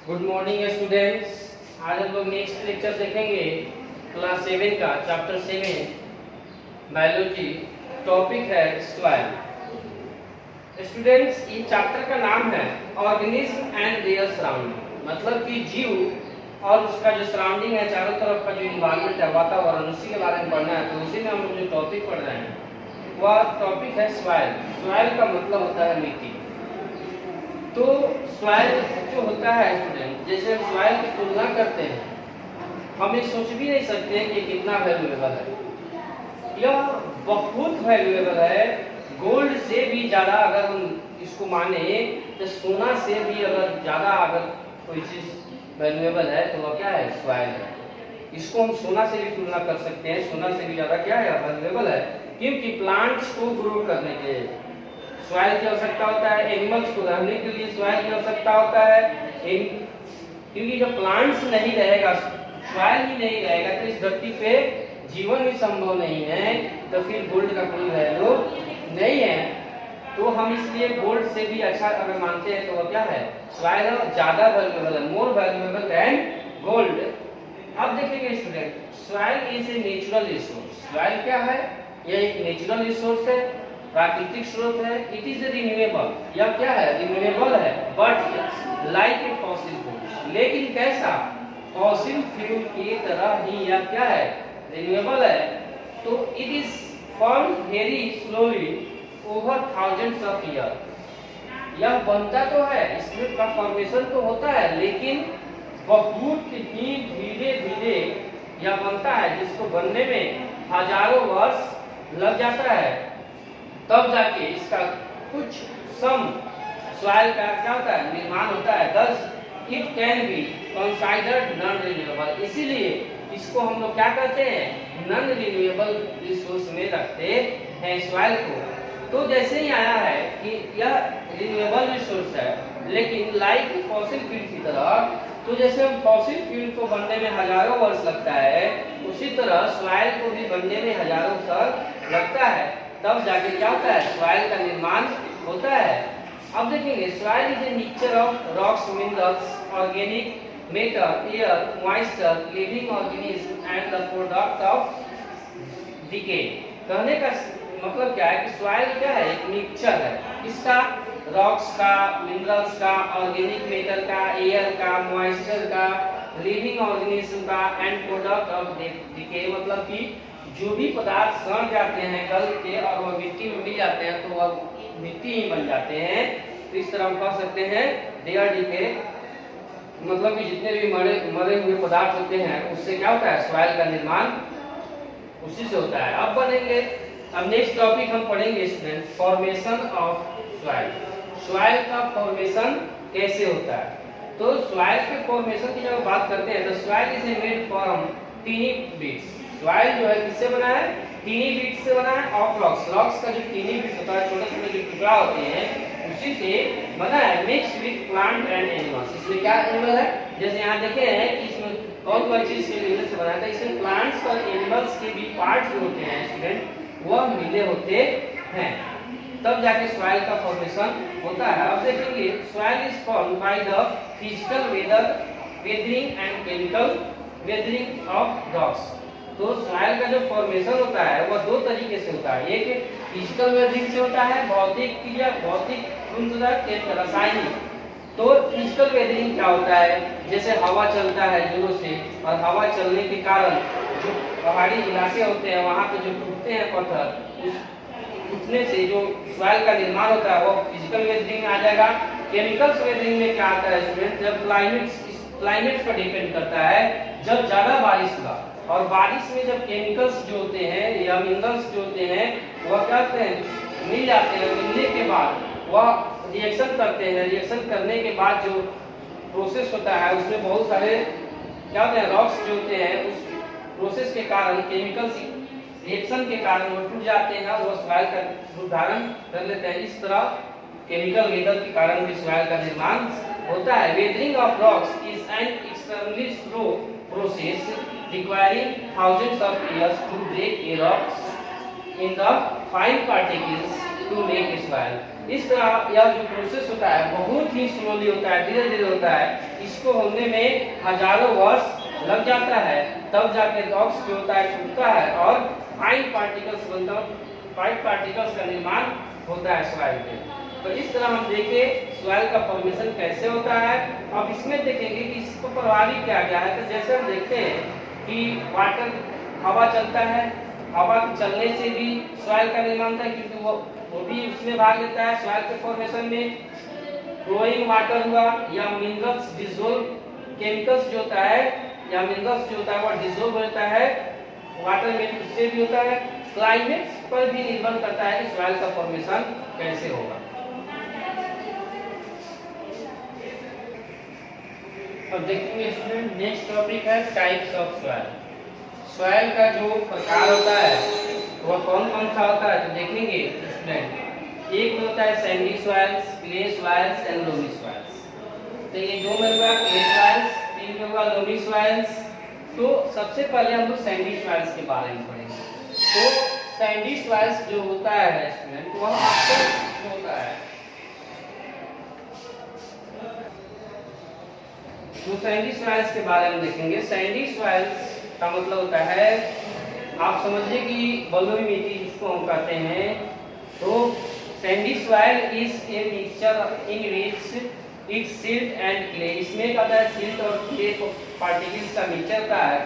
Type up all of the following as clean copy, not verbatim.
Good morning students. आज हम लोग नेक्स्ट लेक्चर देखेंगे क्लास 7 का चैप्टर 7 बायोलॉजी। टॉपिक है सॉइल। स्टूडेंट्स, ये चैप्टर का नाम है ऑर्गेनिज्म एंड देयर सराउंडिंग, मतलब कि जीव और उसका जो सराउंडिंग है, चारों तरफ का जो इन्वायरमेंट है, वातावरण, उसी के बारे में पढ़ना है। तो उसी में हम लोग जो टॉपिक पढ़ रहे हैं वह टॉपिक है सॉइल। सॉइल का मतलब होता है मिट्टी। तो सॉइल जो होता है स्टूडेंट, जैसे हम सॉइल की तुलना करते हैं, हम ये सोच भी नहीं सकते कि कितना वैल्यूएबल है। यह बहुत वैल्यूएबल है, गोल्ड से भी ज़्यादा अगर हम इसको माने तो सोना से भी अगर ज़्यादा अगर कोई चीज़ वैल्यूएबल है तो वह क्या है? सॉइल है। इसको हम सोना से भी तुलना कर सकते हैं, सोना से भी ज़्यादा क्या है? वैल्यूएबल है, क्योंकि प्लांट्स को ग्रो करने के सॉइल की आवश्यकता होता है, एनिमल्स को रहने के लिए सॉइल की आवश्यकता होता है। क्योंकि जब प्लांट्स नहीं रहेगा, सॉइल ही नहीं रहेगा, तो इस धरती पे जीवन भी संभव नहीं है। तो फिर गोल्ड का कोई वैल्यू नहीं है। तो हम इसलिए गोल्ड से भी अच्छा अगर मानते हैं तो वह क्या है? सॉइल है, ज्यादा वैल्यूएबल है, मोर वैल्यूएबल देन गोल्ड। अब देखेंगे student, soil is a natural resource. Soil क्या है? यह एक नेचुरल रिसोर्स है, प्राकृतिक स्रोत है। इट इज रिन्यूएबल, यह क्या है? रिन्यूएबल है, but like a fossil fuel. लेकिन कैसा? फॉसिल फ्यूल की तरह ही यह क्या है? रिन्यूएबल है। तो it is form very slowly over thousands of year. यह बनता तो है, इसमें का फॉर्मेशन तो होता है, लेकिन बहुत ही धीरे धीरे यह बनता है, जिसको बनने में हजारों वर्ष लग जाता है। तब जाके इसका कुछ सम सॉइल का क्या होता है? निर्माण होता है। thus it can be considered non renewable। इसीलिए इसको हम लोग क्या करते हैं? नॉन रिन्यूएबल रिसोर्स में रखते हैं सॉइल को। तो जैसे ही आया है कि यह रिन्यूएबल रिसोर्स है, लेकिन लाइक फॉसिल फ्यूल की तरह, तो जैसे हम फॉसिल फ्यूल को बनने में हजारों वर्ष लगता है, उसी तरह सॉइल को भी बनने में हजारों वर्ष लगता है। तब जाके क्या होता है? सॉइल का निर्माण होता है। अब देखेंगे, soil is a mixture of rocks, minerals, organic matter, air, moisture, living organism and the product of decay. कहने का मतलब क्या है कि सॉइल क्या है? एक मिक्सचर है। इसका रॉक्स का, मिनरल्स का, ऑर्गेनिक मैटर का, एयर का, मॉइस्चर का, लिविंग ऑर्गेनिज्म का एंड प्रोडक्ट ऑफ डिके, मतलब कि जो भी पदार्थ सड़ जाते हैं, गल के, और वह मिट्टी में मिल जाते हैं, तो वह मिट्टी ही बन जाते हैं। तो इस तरह हम कह सकते हैं देयर डिके, मतलब कि जितने भी मरे हुए पदार्थ होते हैं, उससे क्या होता है? सॉइल का निर्माण उसी से होता है। अब बनेंगे, अब नेक्स्ट टॉपिक हम पढ़ेंगे student, formation of soil. Soil का फॉर्मेशन कैसे होता है? तो सॉइल के फॉर्मेशन की जब बात करते हैं, तो soil is made from टिनी bits. Soil जो है किससे बना है? टिनी बिट्स से बना है, ऑफ रॉक्स। रॉक्स का जो टिनी बिट्स होता है, छोटे छोटे जो टुकड़ा होते हैं, उसी से बना है। Mix with plant and animals. इसमें क्या एनिमल है? जैसे यहाँ देखे हैं कि इसमें कौन कौन चीज के मिलने से बना था। इसमें प्लांट्स और एनिमल्स के भी पार्ट जो होते हैं स्टूडेंट, वह मिले होते हैं, तब जाके सॉइल का फॉर्मेशन होता है। अब देखेंगे, soil is formed by the physical weathering and chemical weathering of rocks. तो सॉइल का जो फॉर्मेशन होता है वह दो तरीके से होता है। एक फिजिकल वेदरिंग से होता है, भौतिक क्रिया, भौतिक रासायनिक। तो फिजिकल वेदरिंग क्या होता है? जैसे हवा चलता है जोरों से, और हवा चलने के कारण जो पहाड़ी इलाके होते हैं, वहाँ पे जो टूटते हैं पत्थर, उस टूटने से जो सॉइल का निर्माण होता है वो फिजिकल वेदरिंग में आ जाएगा। केमिकल्स वेदरिंग में क्या आता है स्टूडेंट? जब क्लाइमेट पर डिपेंड करता है। जब ज्यादा बारिश हुआ, और बारिश में जब केमिकल्स जो होते हैं या मिनरल्स जो होते हैं, वह क्या करते हैं? मिल जाते हैं। मिलने के बाद वह रिएक्शन करते हैं। रिएक्शन करने के बाद जो प्रोसेस होता है, उसमें बहुत सारे क्या होते हैं? रॉक्स जो होते हैं, उस प्रोसेस के कारण, केमिकल्स रिएक्शन के कारण वो टूट जाते हैं और वो सॉइल का रूप धारण कर लेते हैं। इस तरह केमिकल वेदर के कारण भी सॉइल का निर्माण होता है। Weathering of rocks is an extremely slow process requiring thousands of years to break a rocks in the fine particles to make a soil। इस तरह यह जो प्रोसेस होता है बहुत ही स्लोली होता है, धीरे धीरे होता है। इसको होने में हजारों वर्ष लग जाता है, तब जाके रॉक्स जो होता है टूटता है और फाइन पार्टिकल्स बनता है, फाइन पार्टिकल्स का निर्माण होता है सॉइल पे। तो इस तरह हम देखें सॉइल का फॉर्मेशन कैसे होता है। अब इसमें देखेंगे कि इसको प्रभावी क्या क्या है। तो जैसे हम देखते हैं कि वाटर, हवा चलता है, हवा के चलने से भी सॉइल का निर्माण होता है, क्योंकि वो भी उसमें भाग लेता है सॉइल के फॉर्मेशन में। फ्लोइंग वाटर हुआ या मिनरल्स डिसोल्व, केमिकल्स जो होता है या मिनरल्स जो होता है वो डिसोल्व होता है वाटर में, उससे भी होता है। क्लाइमेट पर भी निर्भर करता है कि सॉइल का फॉर्मेशन कैसे होगा। अब देखेंगे स्टूडेंट नेक्स्ट टॉपिक है टाइप्स ऑफ सॉइल। सॉइल का जो प्रकार होता है वह कौन कौन सा होता है, तो देखेंगे स्टूडेंट। एक में होता है Sandy soils, clay soils and loamy soils. तो ये दो में हुआ क्ले सॉइल्स, तीन में हुआ लोमी सॉइल्स। तो सबसे पहले हम लोग सैंडी सॉइल्स के बारे में पढ़ेंगे। तो सैंडी सॉइल्स जो होता है स्टूडेंट, वह अक्सर जो होता है, तो सैंडी सॉइल्स के बारे में देखेंगे। सैंडी सॉइल्स का मतलब होता है, आप समझिए कि बलुई मिट्टी जिसको हम कहते हैं। तो Sandy soil is a mixture in which it silt and clay. इसमें क्या होता है, सिल्ट और क्ले पार्टिकल्स का मिक्सचर का है।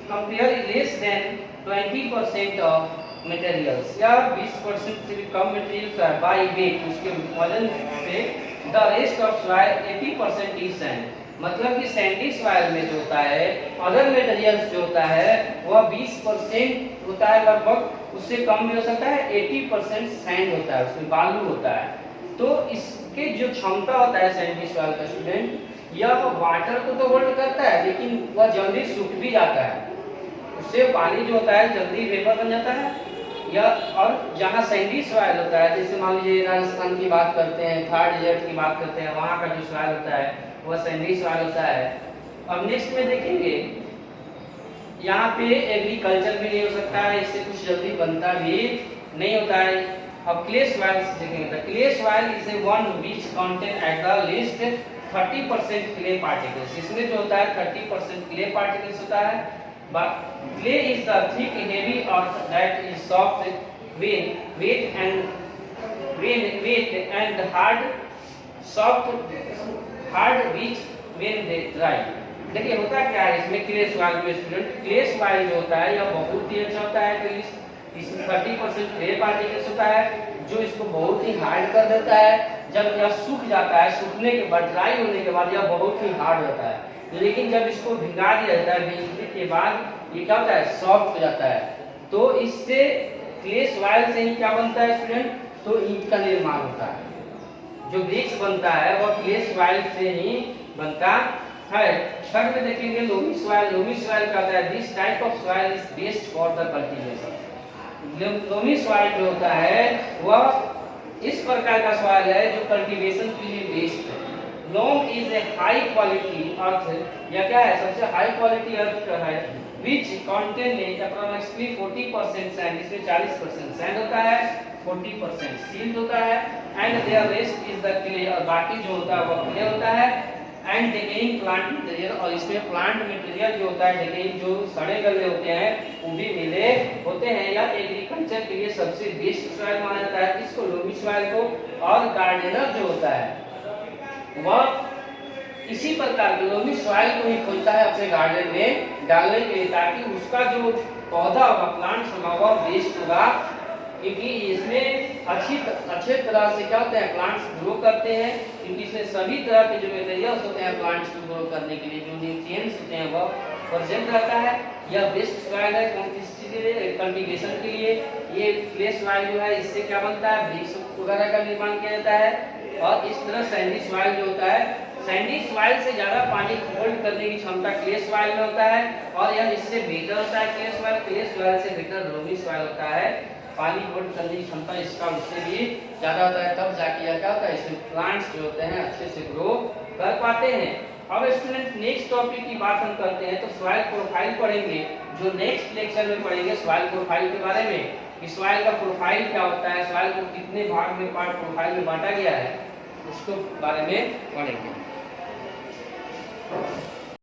Compare less than 20% of materials, या 20% से भी कम मटेरियल्स है बाय वेट, उसके वजन से। The rest of soil 80% is sand. मतलब कि सैंडी सॉइल में जो होता है अदर मटेरियल्स जो होता है वह 20% होता है लगभग, उससे कम भी हो सकता है। 80% सैंड होता है, उसमें बालू होता है। तो इसके जो क्षमता होता है सैंडी सॉइल का स्टूडेंट, यह वाटर को तो होल्ड करता है लेकिन वह जल्दी सूख भी जाता है, उससे पानी जो होता है जल्दी वेपर बन जाता है। या और जहाँ सैंडी सॉइल होता है, जैसे मान लीजिए राजस्थान की बात करते हैं, थार डेजर्ट की बात करते हैं, वहाँ का जो सॉइल होता है वह सैंडी सॉइल होता है। अब नेक्स्ट में देखेंगे, यहाँ पे एग्रीकल्चर भी नहीं हो सकता है, इससे कुछ जल्दी बनता भी नहीं होता है। अब क्ले सॉइल्स देखेंगे, तो clay soil is A one which contain at the least 30% clay particles. इसमें जो होता है 30% क्ले पार्टिकल्स होता है। Clay is the thick, heavy earth that is soft, weight and hard, which when they dry। देखिए होता क्या है इसमें क्ले सॉइल में स्टूडेंट, क्ले सॉइल जो होता है यह बहुत ही अच्छा होता है। इसमें 30% क्ले पार्टिकल्स होता है जो इसको बहुत ही हार्ड कर देता है। जब यह सूख जाता है, सूखने के बाद, ड्राई होने के बाद यह बहुत ही हार्ड होता है। लेकिन जब इसको भिगा दिया जाता है, भिगने के बाद ये क्या होता है, सॉफ्ट हो जाता है। तो इससे क्ले सॉइल से ही क्या बनता है स्टूडेंट, तो ईंट का निर्माण होता है। जो ब्रिक्स बनता है वह क्ले सॉइल से ही बनता है। थर्ड में देखेंगे लोमी सॉइल। लोमी सॉइल का होता है, this type of soil is best for the cultivation. Loamy soil जो होता है वह इस प्रकार का सॉइल है जो कल्टीवेशन के लिए बेस्ट है। लोम इज ए हाई क्वालिटी अर्थ, या क्या है, सबसे हाई क्वालिटी अर्थ का है, which contain approximately 40% sand। इसमें 40% सैंड होता है, 40% सिल्ट होता है, and their rest is the clay। और बाकी जो होता है वह क्ले होता है। एंड डिकेइंग प्लांट मटेरियल, और इसमें प्लांट मटेरियल जो होता है डिकेइंग, जो सड़े गले होते हैं वो भी मिले होते हैं। या एग्रीकल्चर के लिए सबसे बेस्ट सॉइल माना जाता है इसको, लोमी सॉइल को। और गार्डनर जो होता है वह इसी प्रकार के लोमी सॉइल को ही खोजता है अपने गार्डन में डालने के लिए, ताकि उसका जो पौधा होगा, प्लांट्स होगा, वह बेस्ट होगा। क्योंकि इसमें अच्छे तरह से क्या होते हैं, प्लांट्स ग्रो करते हैं। क्योंकि इसमें सभी तरह के जो मटेरियल्स होते हैं प्लांट्स को ग्रो करने के लिए, जो न्यूट्रिएंट्स होते हैं वह प्रेजेंट रहता है। यह बेस्ट सॉइल है कल्टीवेशन के लिए। ये क्ले सॉइल जो है इससे क्या बनता है, ब्रिक्स वगैरह का निर्माण किया जाता है। और इस तरह सैंडी सॉइल जो होता है, सैंडी सॉइल से ज्यादा पानी होल्ड करने की क्षमता क्ले सॉइल में होता है। और यह इससे बेटर होता है क्ले सॉइल से बेटर लोमी सॉइल होता है। पानी होल्ड करने की क्षमता इसका उससे भी ज्यादा होता है, तब जाके यह क्या होता है, इसमें प्लांट्स जो होते हैं अच्छे से ग्रो कर पाते हैं। अब स्टूडेंट नेक्स्ट टॉपिक की बात हम करते हैं, तो सॉइल प्रोफाइल पढ़ेंगे, जो नेक्स्ट लेक्चर में पढ़ेंगे सॉइल प्रोफाइल के बारे में। कि सॉइल का प्रोफाइल क्या होता है, सॉइल को कितने भाग में पार्ट प्रोफाइल में बांटा गया है, उसको बारे में पढ़ेंगे।